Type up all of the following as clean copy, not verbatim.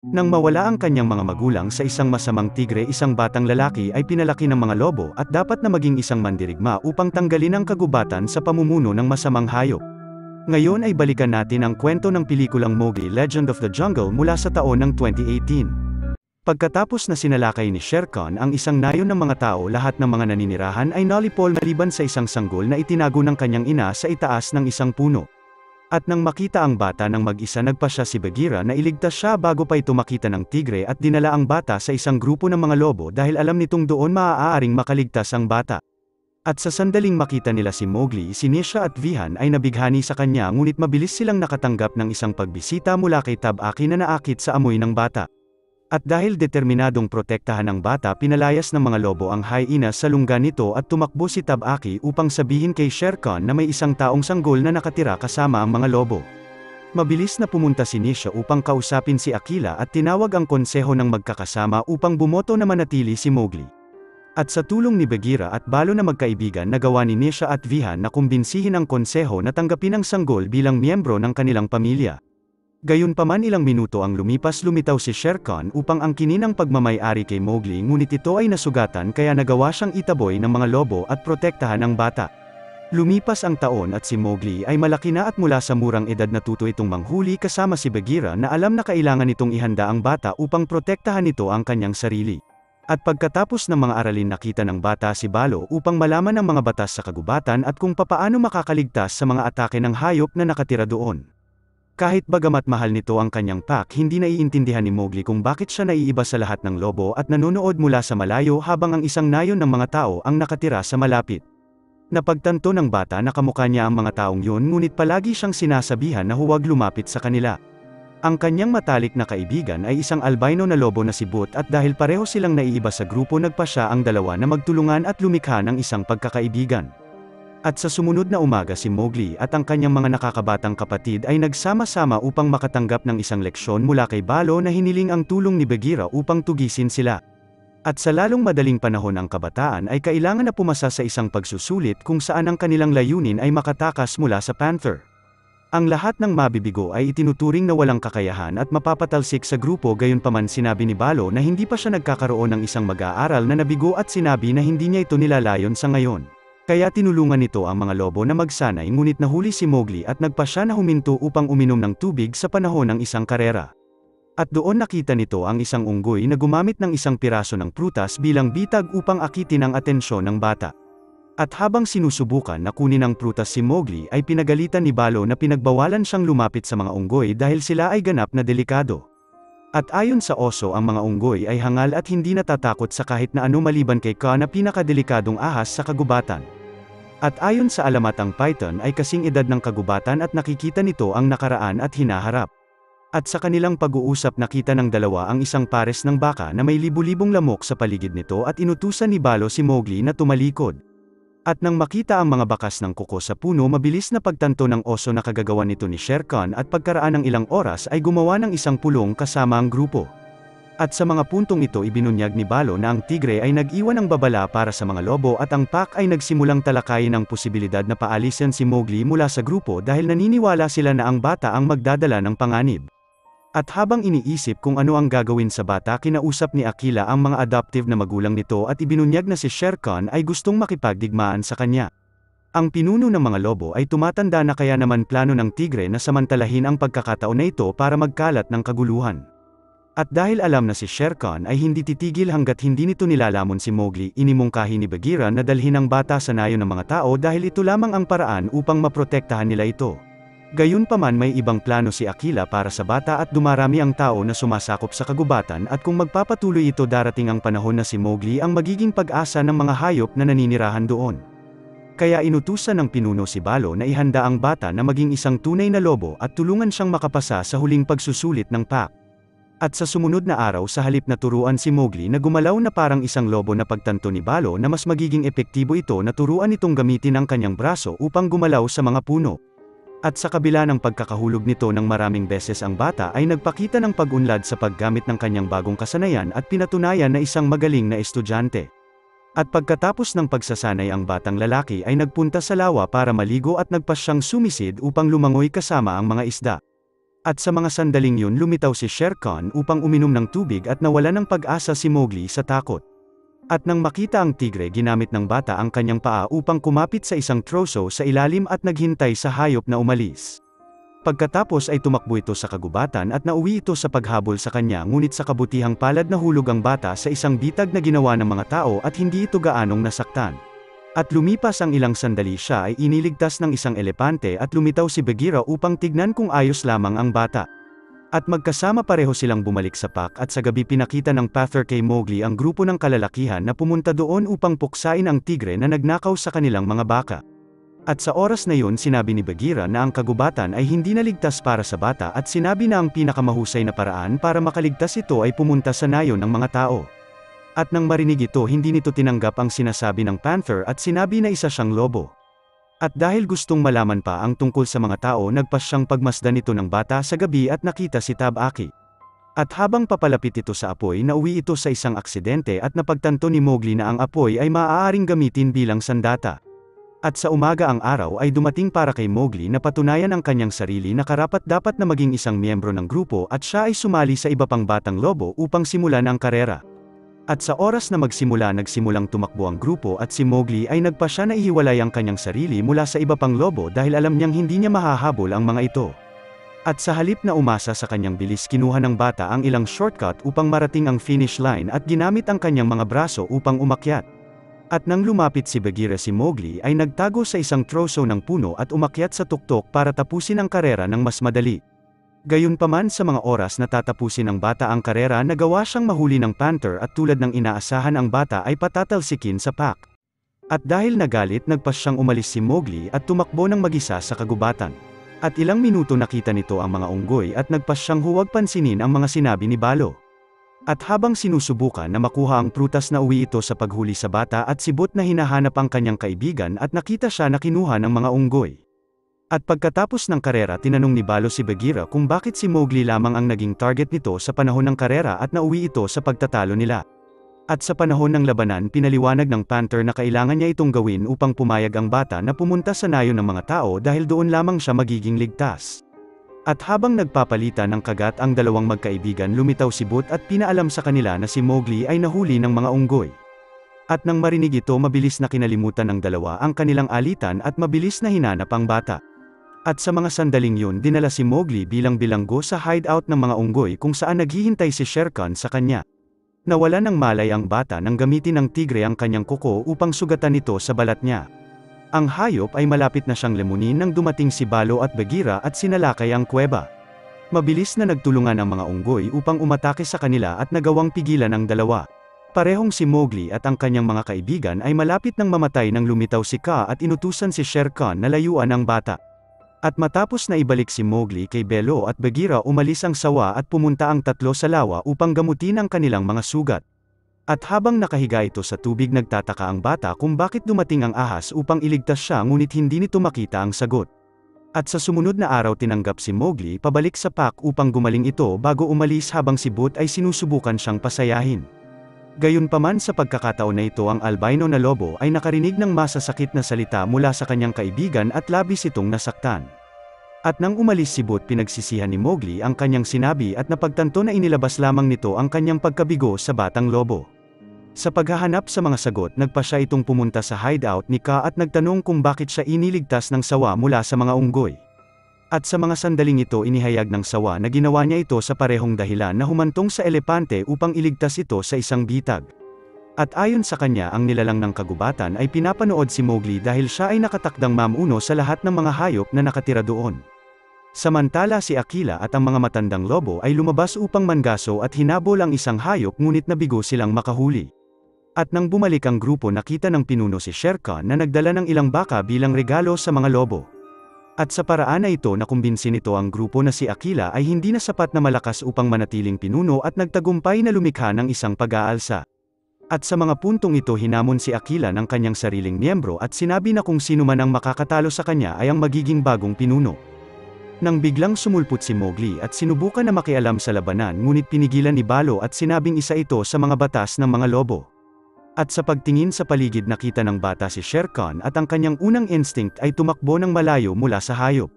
Nang mawala ang kanyang mga magulang sa isang masamang tigre, isang batang lalaki ay pinalaki ng mga lobo at dapat na maging isang mandirigma upang tanggalin ang kagubatan sa pamumuno ng masamang hayop. Ngayon ay balikan natin ang kwento ng pelikulang Mowgli Legend of the Jungle mula sa taon ng 2018. Pagkatapos na sinalakay ni Shere Khan ang isang nayon ng mga tao, lahat ng mga naninirahan ay nalipol maliban sa isang sanggol na itinago ng kanyang ina sa itaas ng isang puno. At nang makita ang bata ng mag-isa, nagpasya si Bagheera na iligtas siya bago pa ito makita ng tigre at dinala ang bata sa isang grupo ng mga lobo dahil alam nitong doon maaaring makaligtas ang bata. At sa sandaling makita nila si Mowgli, si Nisha at Vihan ay nabighani sa kanya, ngunit mabilis silang nakatanggap ng isang pagbisita mula kay Tabaki na naakit sa amoy ng bata. At dahil determinadong protektahan ang bata, pinalayas ng mga lobo ang hyena sa lungga nito at tumakbo si Tabaki upang sabihin kay Shere Khan na may isang taong sanggol na nakatira kasama ang mga lobo. Mabilis na pumunta si Nisha upang kausapin si Akila at tinawag ang konseho ng magkakasama upang bumoto na manatili si Mowgli. At sa tulong ni Bagheera at Balo na magkaibigan, nagawa ni Nisha at Vihan na kumbinsihin ang konseho na tanggapin ang sanggol bilang miyembro ng kanilang pamilya. Gayunpaman, ilang minuto ang lumipas, lumitaw si Shere Khan upang angkinin ang pagmamay-ari kay Mowgli, ngunit ito ay nasugatan kaya nagawa siyang itaboy ng mga lobo at protektahan ang bata. Lumipas ang taon at si Mowgli ay malaki na at mula sa murang edad natuto itong manghuli kasama si Bagheera na alam na kailangan itong ihanda ang bata upang protektahan nito ang kanyang sarili. At pagkatapos ng mga aralin, nakita ng bata si Balo upang malaman ang mga batas sa kagubatan at kung papaano makakaligtas sa mga atake ng hayop na nakatira doon. Kahit bagamat mahal nito ang kanyang pack, hindi naiintindihan ni Mowgli kung bakit siya naiiba sa lahat ng lobo at nanonood mula sa malayo habang ang isang nayon ng mga tao ang nakatira sa malapit. Napagtanto ng bata na kamukha niya ang mga taong yun, ngunit palagi siyang sinasabihan na huwag lumapit sa kanila. Ang kanyang matalik na kaibigan ay isang albino na lobo na si Boot, at dahil pareho silang naiiba sa grupo, nagpasya ang dalawa na magtulungan at lumikha ng isang pagkakaibigan. At sa sumunod na umaga, si Mowgli at ang kanyang mga nakakabatang kapatid ay nagsama-sama upang makatanggap ng isang leksyon mula kay Balo na hiniling ang tulong ni Bagheera upang tugisin sila. At sa lalong madaling panahon, ang kabataan ay kailangan na pumasa sa isang pagsusulit kung saan ang kanilang layunin ay makatakas mula sa Panther. Ang lahat ng mabibigo ay itinuturing na walang kakayahan at mapapatalsik sa grupo. Gayunpaman, sinabi ni Balo na hindi pa siya nagkakaroon ng isang mag-aaral na nabigo at sinabi na hindi niya ito nilalayon sa ngayon. Kaya tinulungan nito ang mga lobo na magsanay, ngunit nahuli si Mowgli at nagpasya na huminto upang uminom ng tubig sa panahon ng isang karera. At doon nakita nito ang isang unggoy na gumamit ng isang piraso ng prutas bilang bitag upang akitin ang atensyon ng bata. At habang sinusubukan na kunin ang prutas si Mowgli, ay pinagalitan ni Balo na pinagbawalan siyang lumapit sa mga unggoy dahil sila ay ganap na delikado. At ayon sa oso, ang mga unggoy ay hangal at hindi natatakot sa kahit na ano maliban kay Kaa na pinakadelikadong ahas sa kagubatan. At ayon sa alamat, ang python ay kasing edad ng kagubatan at nakikita nito ang nakaraan at hinaharap. At sa kanilang pag-uusap, nakita ng dalawa ang isang pares ng baka na may libu-libong lamok sa paligid nito at inutusan ni Balo si Mowgli na tumalikod. At nang makita ang mga bakas ng kuko sa puno, mabilis na pagtanto ng oso na kagagawan nito ni Shere Khan, at pagkaraan ng ilang oras ay gumawa ng isang pulong kasama ang grupo. At sa mga puntong ito, ibinunyag ni Balo na ang tigre ay nag-iwan ng babala para sa mga lobo at ang pack ay nagsimulang talakayin ang posibilidad na paalisin si Mowgli mula sa grupo dahil naniniwala sila na ang bata ang magdadala ng panganib. At habang iniisip kung ano ang gagawin sa bata, kinausap ni Akila ang mga adoptive na magulang nito at ibinunyag na si Shere Khan ay gustong makipagdigmaan sa kanya. Ang pinuno ng mga lobo ay tumatanda na, kaya naman plano ng tigre na samantalahin ang pagkakataon na ito para magkalat ng kaguluhan. At dahil alam na si Shere Khan ay hindi titigil hanggat hindi nito nilalamon si Mowgli, inimungkahi ni Bagheera na dalhin ang bata sa nayon ng mga tao dahil ito lamang ang paraan upang maprotektahan nila ito. Gayunpaman, may ibang plano si Akila para sa bata at dumarami ang tao na sumasakop sa kagubatan, at kung magpapatuloy ito, darating ang panahon na si Mowgli ang magiging pag-asa ng mga hayop na naninirahan doon. Kaya inutusan ng pinuno si Balo na ihanda ang bata na maging isang tunay na lobo at tulungan siyang makapasa sa huling pagsusulit ng pack. At sa sumunod na araw, sa halip na turuan si Mowgli na gumalaw na parang isang lobo, na pagtanto ni Balo na mas magiging epektibo ito na turuan itong gamitin ang kanyang braso upang gumalaw sa mga puno. At sa kabila ng pagkakahulog nito ng maraming beses, ang bata ay nagpakita ng pag-unlad sa paggamit ng kanyang bagong kasanayan at pinatunayan na isang magaling na estudyante. At pagkatapos ng pagsasanay, ang batang lalaki ay nagpunta sa lawa para maligo at nagpasyang sumisid upang lumangoy kasama ang mga isda. At sa mga sandaling yun lumitaw si Shere Khan upang uminom ng tubig at nawala ng pag-asa si Mowgli sa takot. At nang makita ang tigre ginamit ng bata ang kanyang paa upang kumapit sa isang troso sa ilalim at naghintay sa hayop na umalis. Pagkatapos ay tumakbo ito sa kagubatan at nauwi ito sa paghabol sa kanya ngunit sa kabutihang palad nahulog ang bata sa isang bitag na ginawa ng mga tao at hindi ito gaanong nasaktan. At lumipas ang ilang sandali siya ay iniligtas ng isang elepante at lumitaw si Bagheera upang tignan kung ayos lamang ang bata. At magkasama pareho silang bumalik sa pack at sa gabi pinakita ng Panther kay Mowgli ang grupo ng kalalakihan na pumunta doon upang puksain ang tigre na nagnakaw sa kanilang mga baka. At sa oras na yun sinabi ni Bagheera na ang kagubatan ay hindi naligtas para sa bata at sinabi na ang pinakamahusay na paraan para makaligtas ito ay pumunta sa nayon ng mga tao. At nang marinig ito hindi nito tinanggap ang sinasabi ng Panther at sinabi na isa siyang lobo. At dahil gustong malaman pa ang tungkol sa mga tao nagpas siyang pagmasdan ito ng bata sa gabi at nakita si Tabaki. At habang papalapit ito sa apoy nauwi ito sa isang aksidente at napagtanto ni Mowgli na ang apoy ay maaaring gamitin bilang sandata. At sa umaga ang araw ay dumating para kay Mowgli na patunayan ang kanyang sarili na karapat-dapat na maging isang miyembro ng grupo at siya ay sumali sa iba pang batang lobo upang simulan ang karera. At sa oras na nagsimulang tumakbo ang grupo at si Mowgli ay nagpasya na ihiwalay ang kanyang sarili mula sa iba pang lobo dahil alam niyang hindi niya mahahabol ang mga ito. At sa halip na umasa sa kanyang bilis kinuha ng bata ang ilang shortcut upang marating ang finish line at ginamit ang kanyang mga braso upang umakyat. At nang lumapit si Bagheera si Mowgli ay nagtago sa isang troso ng puno at umakyat sa tuktok para tapusin ang karera ng mas madali. Gayunpaman sa mga oras na tatapusin ng bata ang karera nagawa siyang mahuli ng Panther at tulad ng inaasahan ang bata ay patatalsikin sa pack. At dahil nagalit nagpas siyang umalis si Mowgli at tumakbo ng mag-isa sa kagubatan. At ilang minuto nakita nito ang mga unggoy at nagpas siyang huwag pansinin ang mga sinabi ni Balo. At habang sinusubukan na makuha ang prutas na uwi ito sa paghuli sa bata at sibot na hinahanap ang kanyang kaibigan at nakita siya na kinuha ng mga unggoy. At pagkatapos ng karera tinanong ni Balo si Bagheera kung bakit si Mowgli lamang ang naging target nito sa panahon ng karera at nauwi ito sa pagtatalo nila. At sa panahon ng labanan pinaliwanag ng Panther na kailangan niya itong gawin upang pumayag ang bata na pumunta sa nayon ng mga tao dahil doon lamang siya magiging ligtas. At habang nagpapalitan ng kagat ang dalawang magkaibigan lumitaw si Boot at pinaalam sa kanila na si Mowgli ay nahuli ng mga unggoy. At nang marinig ito mabilis na kinalimutan ng dalawa ang kanilang alitan at mabilis na hinanap ang bata. At sa mga sandaling yun dinala si Mowgli bilang bilanggo sa hideout ng mga unggoy kung saan naghihintay si Shere Khan sa kanya. Nawala ng malay ang bata nang gamitin ng tigre ang kanyang kuko upang sugatan ito sa balat niya. Ang hayop ay malapit na siyang lemunin nang dumating si Balo at Bagheera at sinalakay ang kuweba. Mabilis na nagtulungan ang mga unggoy upang umatake sa kanila at nagawang pigilan ang dalawa. Parehong si Mowgli at ang kanyang mga kaibigan ay malapit nang mamatay nang lumitaw si Kaa at inutusan si Shere Khan na layuan ang bata. At matapos na ibalik si Mowgli kay Belo at Bagheera umalis ang sawa at pumunta ang tatlo sa lawa upang gamutin ang kanilang mga sugat. At habang nakahiga ito sa tubig nagtataka ang bata kung bakit dumating ang ahas upang iligtas siya ngunit hindi nito makita ang sagot. At sa sumunod na araw tinanggap si Mowgli pabalik sa pack upang gumaling ito bago umalis habang si Boot ay sinusubukan siyang pasayahin. Gayunpaman sa pagkakataon na ito ang albino na lobo ay nakarinig ng masasakit na salita mula sa kanyang kaibigan at labis itong nasaktan. At nang umalis si Boot pinagsisihan ni Mowgli ang kanyang sinabi at napagtanto na inilabas lamang nito ang kanyang pagkabigo sa batang lobo. Sa paghahanap sa mga sagot nagpasya itong pumunta sa hideout ni Kaa at nagtanong kung bakit siya iniligtas ng sawa mula sa mga unggoy. At sa mga sandaling ito inihayag ng sawa na ginawa niya ito sa parehong dahilan na humantong sa elepante upang iligtas ito sa isang bitag. At ayon sa kanya ang nilalang ng kagubatan ay pinapanood si Mowgli dahil siya ay nakatakdang mamuno sa lahat ng mga hayop na nakatira doon. Samantala si Akela at ang mga matandang lobo ay lumabas upang mangaso at hinabol ang isang hayop ngunit nabigo silang makahuli. At nang bumalik ang grupo nakita ng pinuno si Shere Khan na nagdala ng ilang baka bilang regalo sa mga lobo. At sa paraan na ito nakumbinsin nito ang grupo na si Akela ay hindi na sapat na malakas upang manatiling pinuno at nagtagumpay na lumikha ng isang pag-aalsa. At sa mga puntong ito hinamon si Akela ng kanyang sariling miyembro at sinabi na kung sino man ang makakatalo sa kanya ay ang magiging bagong pinuno. Nang biglang sumulpot si Mowgli at sinubukan na makialam sa labanan ngunit pinigilan ni Balo at sinabing isa ito sa mga batas ng mga lobo. At sa pagtingin sa paligid nakita ng bata si Shere Khan at ang kanyang unang instinct ay tumakbo ng malayo mula sa hayop.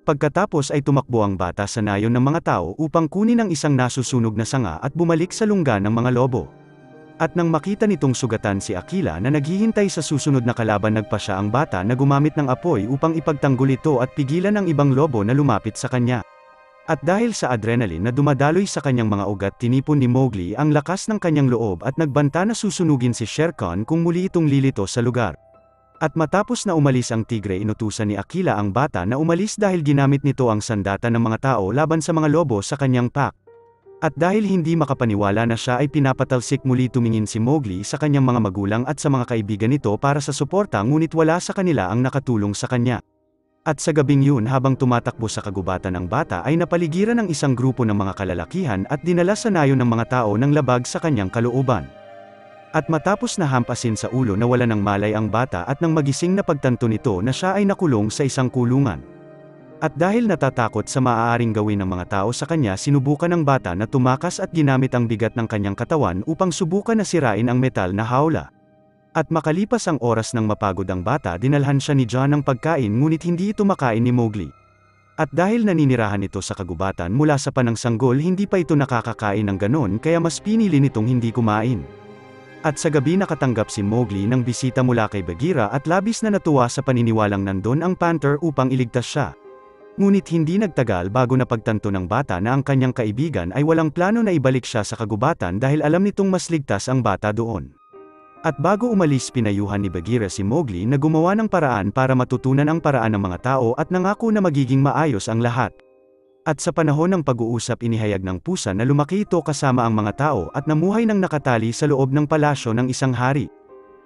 Pagkatapos ay tumakbo ang bata sa nayon ng mga tao upang kunin ang isang nasusunog na sanga at bumalik sa lungga ng mga lobo. At nang makita nitong sugatan si Aquila na naghihintay sa susunod na kalaban, nagpasya ang bata na gumamit ng apoy upang ipagtanggol ito at pigilan ang ibang lobo na lumapit sa kanya. At dahil sa adrenaline na dumadaloy sa kanyang mga ugat, tinipon ni Mowgli ang lakas ng kanyang loob at nagbanta na susunugin si Shere Khan kung muli itong lilito sa lugar. At matapos na umalis ang tigre, inutusan ni Aquila ang bata na umalis dahil ginamit nito ang sandata ng mga tao laban sa mga lobo sa kanyang pack. At dahil hindi makapaniwala na siya ay pinapatalsik, muli tumingin si Mowgli sa kanyang mga magulang at sa mga kaibigan nito para sa suporta, ngunit wala sa kanila ang nakatulong sa kanya. At sa gabing yun, habang tumatakbo sa kagubatan ng bata, ay napaligiran ng isang grupo ng mga kalalakihan at dinala sa nayon ng mga tao ng labag sa kanyang kalooban. At matapos na hampasin sa ulo na wala ng malay ang bata at nang magising na pagtanto nito na siya ay nakulong sa isang kulungan. At dahil natatakot sa maaaring gawin ng mga tao sa kanya, sinubukan ng bata na tumakas at ginamit ang bigat ng kanyang katawan upang subukan na sirain ang metal na hawla. At makalipas ang oras ng mapagod ang bata, dinalhan siya ni John ng pagkain, ngunit hindi ito makain ni Mowgli. At dahil naninirahan ito sa kagubatan mula sa panang sanggol, hindi pa ito nakakakain ng ganon, kaya mas pinili nitong hindi kumain. At sa gabi nakatanggap si Mowgli ng bisita mula kay Bagheera at labis na natuwa sa paniniwalang nandun ang panther upang iligtas siya. Ngunit hindi nagtagal bago napagtanto ng bata na ang kanyang kaibigan ay walang plano na ibalik siya sa kagubatan dahil alam nitong mas ligtas ang bata doon. At bago umalis, pinayuhan ni Bagheera si Mowgli na gumawa ng paraan para matutunan ang paraan ng mga tao at nangako na magiging maayos ang lahat. At sa panahon ng pag-uusap, inihayag ng pusa na lumaki ito kasama ang mga tao at namuhay ng nakatali sa loob ng palasyo ng isang hari.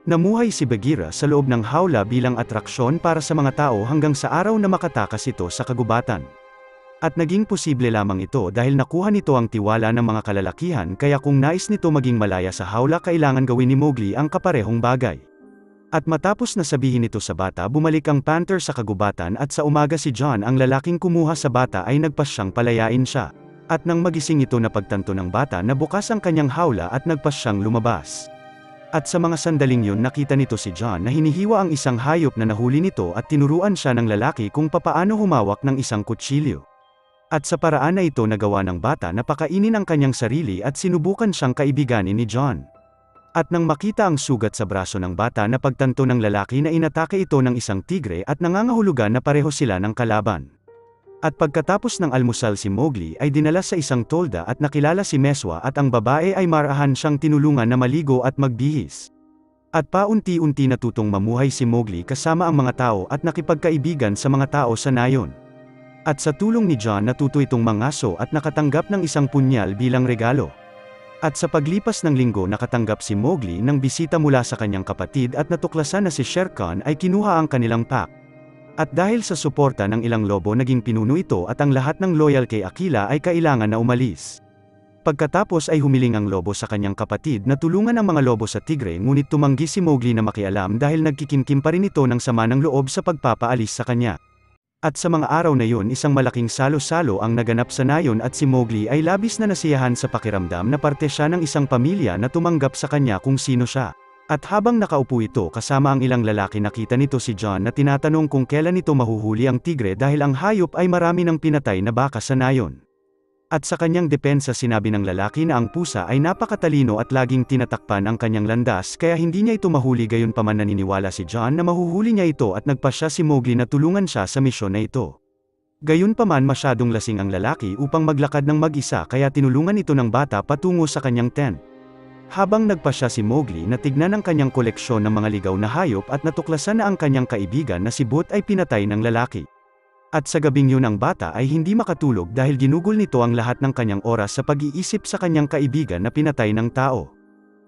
Namuhay si Bagheera sa loob ng hawla bilang atraksyon para sa mga tao hanggang sa araw na makatakas ito sa kagubatan. At naging posible lamang ito dahil nakuha nito ang tiwala ng mga kalalakihan, kaya kung nais nito maging malaya sa hawla, kailangan gawin ni Mowgli ang kaparehong bagay. At matapos na sabihin ito sa bata, bumalik ang panther sa kagubatan at sa umaga si John, ang lalaking kumuha sa bata, ay nagpasyang palayain siya. At nang magising ito, napagtanto ng bata na bukas ang kanyang hawla at nagpasyang lumabas. At sa mga sandaling yun, nakita nito si John na hinihiwa ang isang hayop na nahuli nito at tinuruan siya ng lalaki kung papaano humawak ng isang kutsilyo. At sa paraan na ito, nagawa ng bata na pakainin ang kanyang sarili at sinubukan siyang kaibiganin ni John. At nang makita ang sugat sa braso ng bata, napagtanto ng lalaki na inatake ito ng isang tigre at nangangahulugan na pareho sila ng kalaban. At pagkatapos ng almusal, si Mowgli ay dinala sa isang tolda at nakilala si Meswa, at ang babae ay marahan siyang tinulungan na maligo at magbihis. At paunti-unti natutong mamuhay si Mowgli kasama ang mga tao at nakipagkaibigan sa mga tao sa nayon. At sa tulong ni John, natuto itong mangaso at nakatanggap ng isang punyal bilang regalo. At sa paglipas ng linggo, nakatanggap si Mowgli ng bisita mula sa kanyang kapatid at natuklasan na si Shere Khan ay kinuha ang kanilang pack. At dahil sa suporta ng ilang lobo, naging pinuno ito at ang lahat ng loyal kay Aquila ay kailangan na umalis. Pagkatapos ay humiling ang lobo sa kanyang kapatid na tulungan ang mga lobo sa tigre, ngunit tumanggi si Mowgli na makialam dahil nagkikimkim pa rin ito ng sama ng loob sa pagpapaalis sa kanya. At sa mga araw na yun, isang malaking salo-salo ang naganap sa nayon at si Mowgli ay labis na nasiyahan sa pakiramdam na parte siya ng isang pamilya na tumanggap sa kanya kung sino siya. At habang nakaupo ito kasama ang ilang lalaki, nakita nito si John na tinatanong kung kailan ito mahuhuli ang tigre dahil ang hayop ay marami ng pinatay na baka sa nayon. At sa kanyang depensa, sinabi ng lalaki na ang pusa ay napakatalino at laging tinatakpan ang kanyang landas, kaya hindi niya ito mahuli. Gayunpaman, naniniwala si John na mahuhuli niya ito at nagpasya si Mowgli na tulungan siya sa misyon na ito. Gayunpaman, masyadong lasing ang lalaki upang maglakad ng mag-isa, kaya tinulungan ito ng bata patungo sa kanyang tent. Habang nagpasya si Mowgli na tignan ang kanyang koleksyon ng mga ligaw na hayop at natuklasan na ang kanyang kaibigan na si Boot ay pinatay ng lalaki. At sa gabing yun, ang bata ay hindi makatulog dahil ginugol nito ang lahat ng kanyang oras sa pag-iisip sa kanyang kaibigan na pinatay ng tao.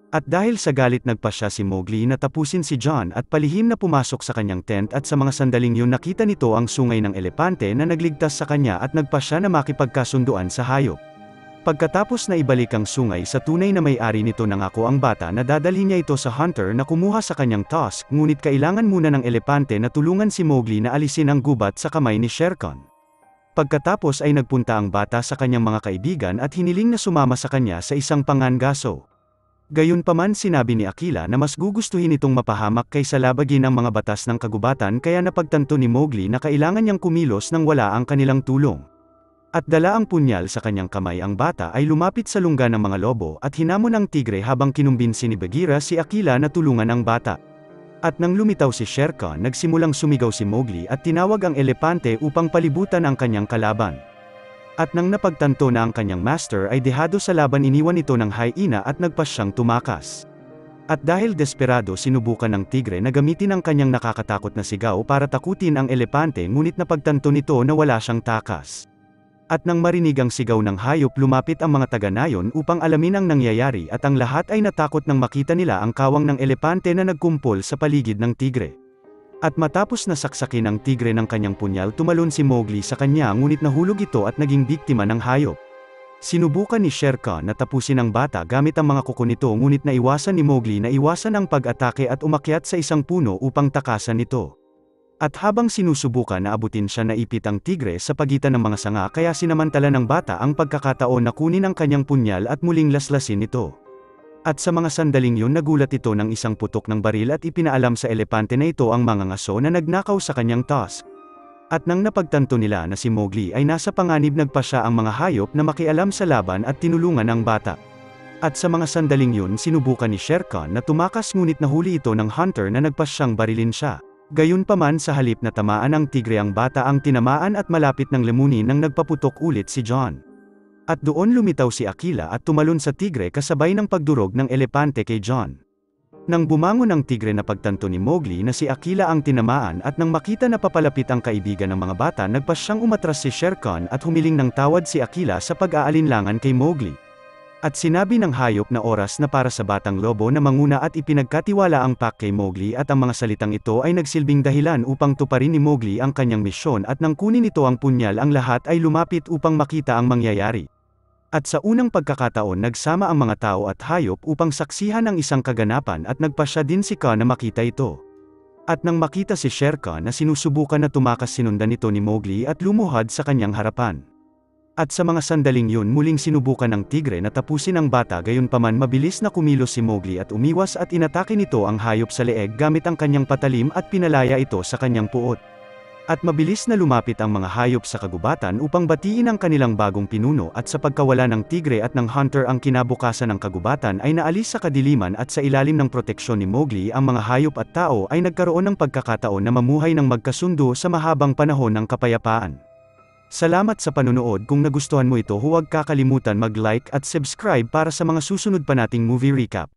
At dahil sa galit, nagpasya si Mowgli na tapusin si John at palihim na pumasok sa kanyang tent, at sa mga sandaling yun nakita nito ang sungay ng elepante na nagligtas sa kanya at nagpasya na makipagkasunduan sa hayop. Pagkatapos na ibalik ang sungay sa tunay na may-ari nito, nangako ang bata na dadalhin niya ito sa hunter na kumuha sa kanyang tusk, ngunit kailangan muna ng elepante na tulungan si Mowgli na alisin ang gubat sa kamay ni Shere Khan. Pagkatapos ay nagpunta ang bata sa kanyang mga kaibigan at hiniling na sumama sa kanya sa isang pangangaso. Gayunpaman sinabi ni Akila na mas gugustuhin itong mapahamak kaysa labagin ang mga batas ng kagubatan kaya napagtanto ni Mowgli na kailangan niyang kumilos nang wala ang kanilang tulong. At dala ang punyal sa kanyang kamay ang bata ay lumapit sa lungga ng mga lobo at hinamon ang tigre habang kinumbinsi ni Bagheera si Akila na tulungan ang bata. At nang lumitaw si Shere Khan nagsimulang sumigaw si Mowgli at tinawag ang elepante upang palibutan ang kanyang kalaban. At nang napagtanto na ang kanyang master ay dehado sa laban iniwan ito ng hyena at nagpasyang tumakas. At dahil desperado sinubukan ng tigre na gamitin ang kanyang nakakatakot na sigaw para takutin ang elepante ngunit napagtanto nito na wala siyang takas. At nang marinig ang sigaw ng hayop lumapit ang mga taga-nayon upang alamin ang nangyayari at ang lahat ay natakot nang makita nila ang kawang ng elepante na nagkumpol sa paligid ng tigre. At matapos na saksakin ang tigre ng kanyang punyal tumalon si Mowgli sa kanya ngunit nahulog ito at naging biktima ng hayop. Sinubukan ni Shere Khan na tapusin ang bata gamit ang mga kuko nito ngunit naiwasan ni Mowgli na iwasan ang pag-atake at umakyat sa isang puno upang takasan ito. At habang sinusubukan na abutin siya naipit ang tigre sa pagitan ng mga sanga kaya sinamantala ng bata ang pagkakataon na kunin ang kanyang punyal at muling laslasin ito. At sa mga sandaling yun nagulat ito ng isang putok ng baril at ipinaalam sa elepante na ito ang mga ngaso na nagnakaw sa kanyang tusk. At nang napagtanto nila na si Mowgli ay nasa panganib nagpa siya ang mga hayop na makialam sa laban at tinulungan ang bata. At sa mga sandaling yun sinubukan ni Shere Khan na tumakas ngunit nahuli ito ng hunter na nagpasyang barilin siya. Gayunpaman sa halip na tamaan ng tigre ang bata ang tinamaan at malapit ng lemunin nang nagpaputok ulit si John. At doon lumitaw si Akila at tumalon sa tigre kasabay ng pagdurog ng elepante kay John. Nang bumangon ang tigre na pagtanto ni Mowgli na si Akila ang tinamaan at nang makita na papalapit ang kaibigan ng mga bata nagpasyang umatras si Shere Khan at humiling ng tawad si Akila sa pag-aalinlangan kay Mowgli. At sinabi ng hayop na oras na para sa batang lobo na manguna at ipinagkatiwala ang pack kay Mowgli at ang mga salitang ito ay nagsilbing dahilan upang tuparin ni Mowgli ang kanyang misyon at nang kunin ito ang punyal ang lahat ay lumapit upang makita ang mangyayari. At sa unang pagkakataon nagsama ang mga tao at hayop upang saksihan ang isang kaganapan at nagpasya din si Khan na makita ito. At nang makita si Shere Khan na sinusubukan na tumakas sinundan ito ni Mowgli at lumuhad sa kanyang harapan. At sa mga sandaling yun muling sinubukan ng tigre na tapusin ang bata gayunpaman mabilis na kumilos si Mowgli at umiwas at inatake nito ang hayop sa leeg gamit ang kanyang patalim at pinalaya ito sa kanyang puot. At mabilis na lumapit ang mga hayop sa kagubatan upang batiin ang kanilang bagong pinuno at sa pagkawala ng tigre at ng hunter ang kinabukasan ng kagubatan ay naalis sa kadiliman at sa ilalim ng proteksyon ni Mowgli ang mga hayop at tao ay nagkaroon ng pagkakataon na mamuhay ng magkasundo sa mahabang panahon ng kapayapaan. Salamat sa panunood. Kung nagustuhan mo ito huwag kakalimutan mag-like at subscribe para sa mga susunod pa nating movie recap.